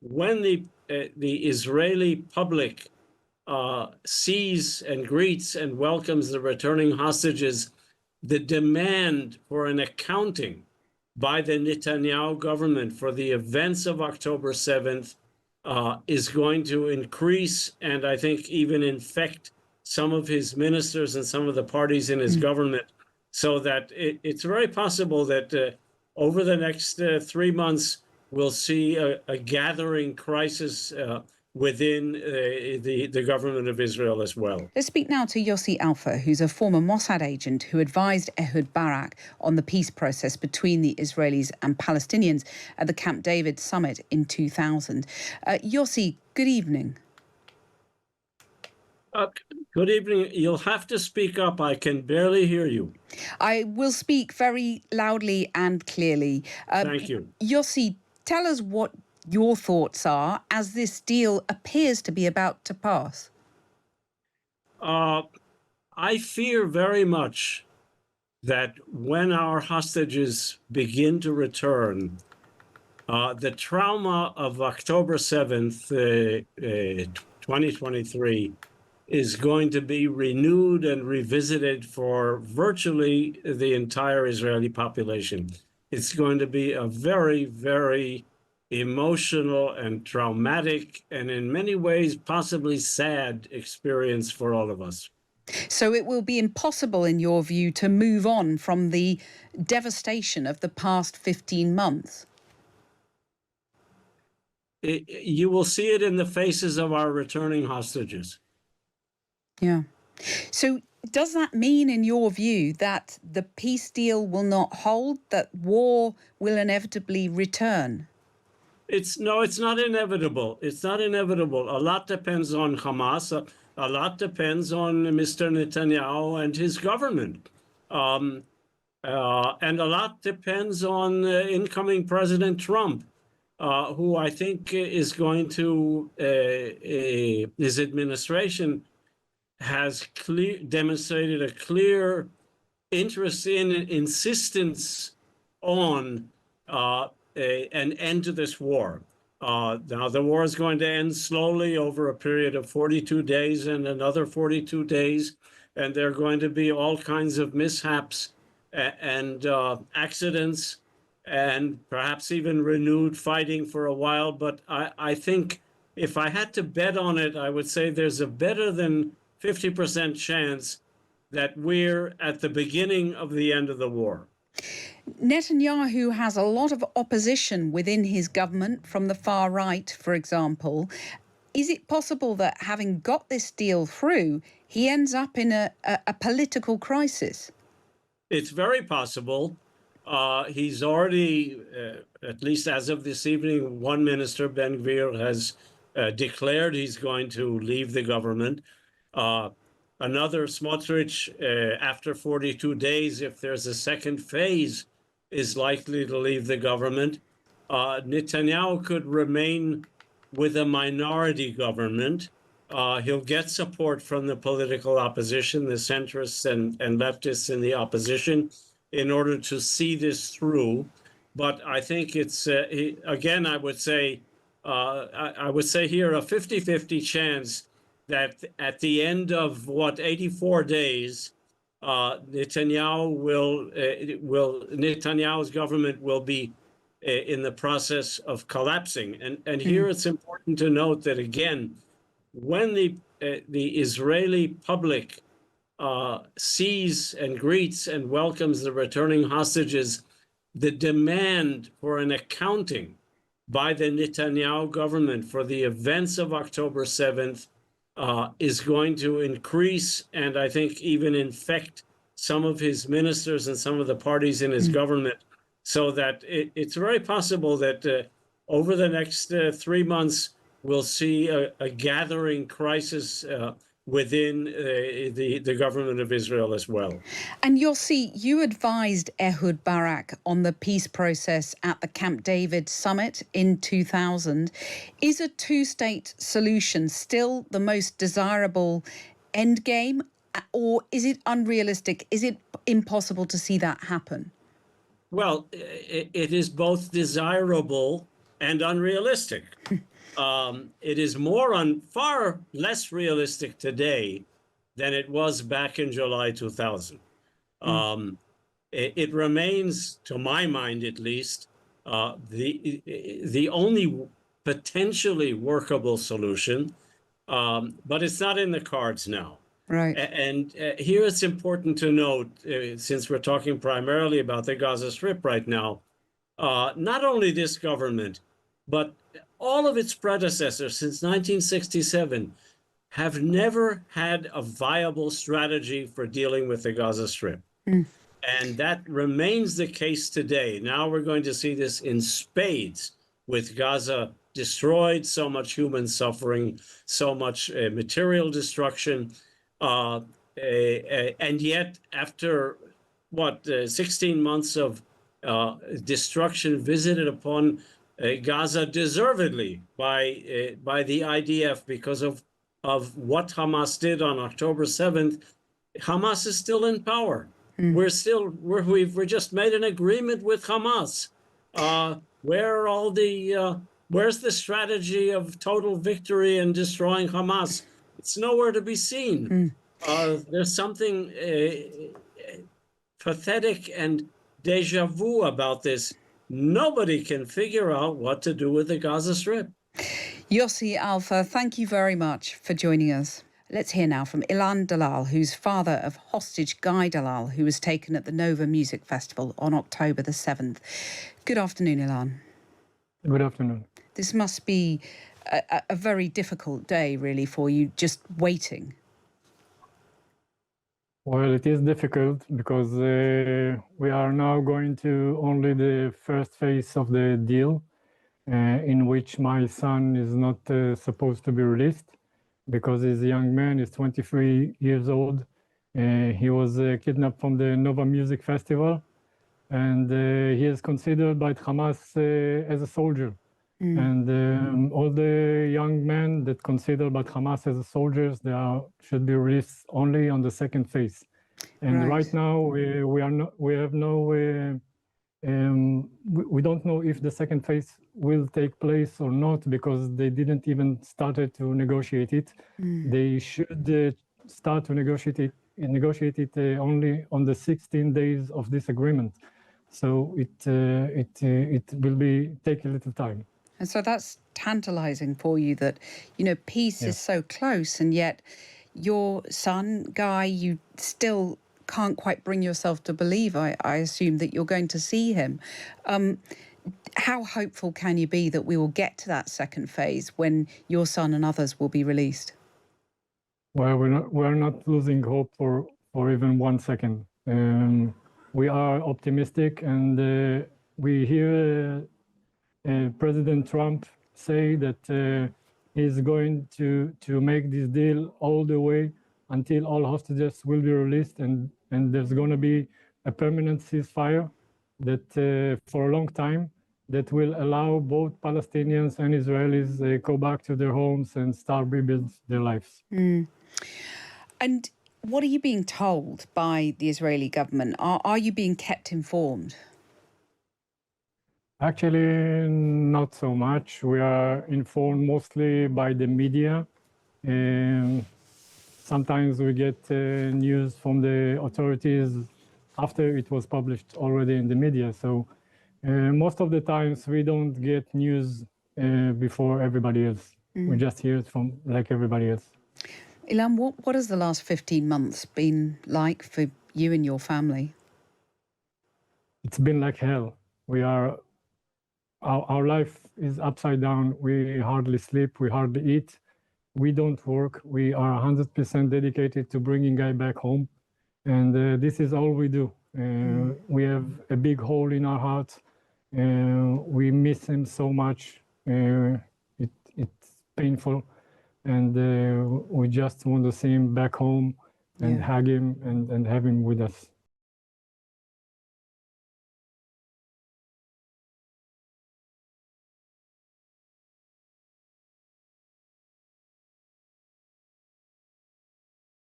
when the Israeli public sees and greets and welcomes the returning hostages, the demand for an accounting by the Netanyahu government for the events of October 7th is going to increase, and I think even infect some of his ministers and some of the parties in his government, so that it's very possible that over the next 3 months, we'll see a gathering crisis within the government of Israel as well. Let's speak now to Yossi Alpher, who's a former Mossad agent who advised Ehud Barak on the peace process between the Israelis and Palestinians at the Camp David summit in 2000. Yossi, good evening. Good evening. You'll have to speak up. I can barely hear you. I will speak very loudly and clearly. Thank you. Yossi, tell us what your thoughts are as this deal appears to be about to pass. I fear very much that when our hostages begin to return, the trauma of October 7th, 2023, is going to be renewed and revisited for virtually the entire Israeli population. It's going to be a very, very emotional and traumatic, and in many ways possibly sad experience for all of us. So it will be impossible, in your view, to move on from the devastation of the past 15 months? You will see it in the faces of our returning hostages. Yeah. So does that mean, in your view, that the peace deal will not hold, that war will inevitably return? It's not inevitable. It's not inevitable. A lot depends on Hamas. A lot depends on Mr. Netanyahu and his government. And a lot depends on incoming President Trump, who I think is going to, his administration has demonstrated a clear interest in, insistence on an end to this war. Now, the war is going to end slowly over a period of 42 days and another 42 days, and there are going to be all kinds of mishaps and accidents and perhaps even renewed fighting for a while. But I think if I had to bet on it, I would say there's a better than 50% chance that we're at the beginning of the end of the war. Netanyahu has a lot of opposition within his government from the far right, for example. Is it possible that, having got this deal through, he ends up in a political crisis? It's very possible. He's already, at least as of this evening, one minister, Ben Gvir, has declared he's going to leave the government. Another, Smotrich, after 42 days, if there's a second phase, is likely to leave the government. Netanyahu could remain with a minority government. He'll get support from the political opposition, the centrists and leftists in the opposition, in order to see this through. But I think it's, again, I would say here a 50-50 chance that at the end of 84 days, Netanyahu's government will be in the process of collapsing. And here it's important to note that, again, when the Israeli public sees and greets and welcomes the returning hostages, the demand for an accounting by the Netanyahu government for the events of October 7th is going to increase, and I think even infect some of his ministers and some of the parties in his government, so that it's very possible that over the next 3 months, we'll see a gathering crisis within the government of Israel as well. And Yossi, you advised Ehud Barak on the peace process at the Camp David summit in 2000. Is a two-state solution still the most desirable endgame, or is it unrealistic? Is it impossible to see that happen? Well, it is both desirable and unrealistic. It is far less realistic today than it was back in July 2000. It remains, to my mind at least, the only potentially workable solution, but it's not in the cards now. Right. And here it's important to note, since we're talking primarily about the Gaza Strip right now, not only this government, but all of its predecessors since 1967 have never had a viable strategy for dealing with the Gaza Strip. And that remains the case today. Now we're going to see this in spades with Gaza destroyed, so much human suffering, so much material destruction. And yet, after 16 months of destruction visited upon Gaza, deservedly by the IDF because of what Hamas did on October 7th, Hamas is still in power. We've just made an agreement with Hamas. Where's the strategy of total victory and destroying Hamas? It's nowhere to be seen. There's something pathetic and deja vu about this. Nobody can figure out what to do with the Gaza Strip. Yossi Alpher, thank you very much for joining us. Let's hear now from Ilan Dalal, who's father of hostage Guy Dalal, who was taken at the Nova Music Festival on October the 7th. Good afternoon, Ilan. Good afternoon. This must be a very difficult day, really, for you, just waiting. Well, it is difficult because we are now going to only the first phase of the deal, in which my son is not supposed to be released because he's a young man, he's 23 years old. He was kidnapped from the Nova Music Festival, and he is considered by Hamas as a soldier. And all the young men that considered by Hamas as soldiers, should be released only on the second phase. And right now we don't know if the second phase will take place or not, because they didn't even started to negotiate it. They should start to negotiate it only on the 16 days of this agreement. So it will take a little time. And so that's tantalizing for you that, peace is so close, and yet your son, Guy, you still can't quite bring yourself to believe, I assume, that you're going to see him. How hopeful can you be that we will get to that second phase when your son and others will be released? Well, we're not losing hope for even 1 second. We are optimistic, and we hear President Trump say that he's going to make this deal all the way until all hostages will be released, and there's going to be a permanent ceasefire that for a long time that will allow both Palestinians and Israelis go back to their homes and start rebuild their lives. And what are you being told by the Israeli government? Are you being kept informed? Actually, not so much. We are informed mostly by the media. Sometimes we get news from the authorities after it was published already in the media. So most of the times we don't get news before everybody else. We just hear it from like everybody else. Ilan, what has the last 15 months been like for you and your family? It's been like hell. Our life is upside down. We hardly sleep, we hardly eat. We don't work. We are 100% dedicated to bringing Guy back home. And this is all we do. We have a big hole in our heart. We miss him so much. It's painful. And we just want to see him back home and hug him and have him with us.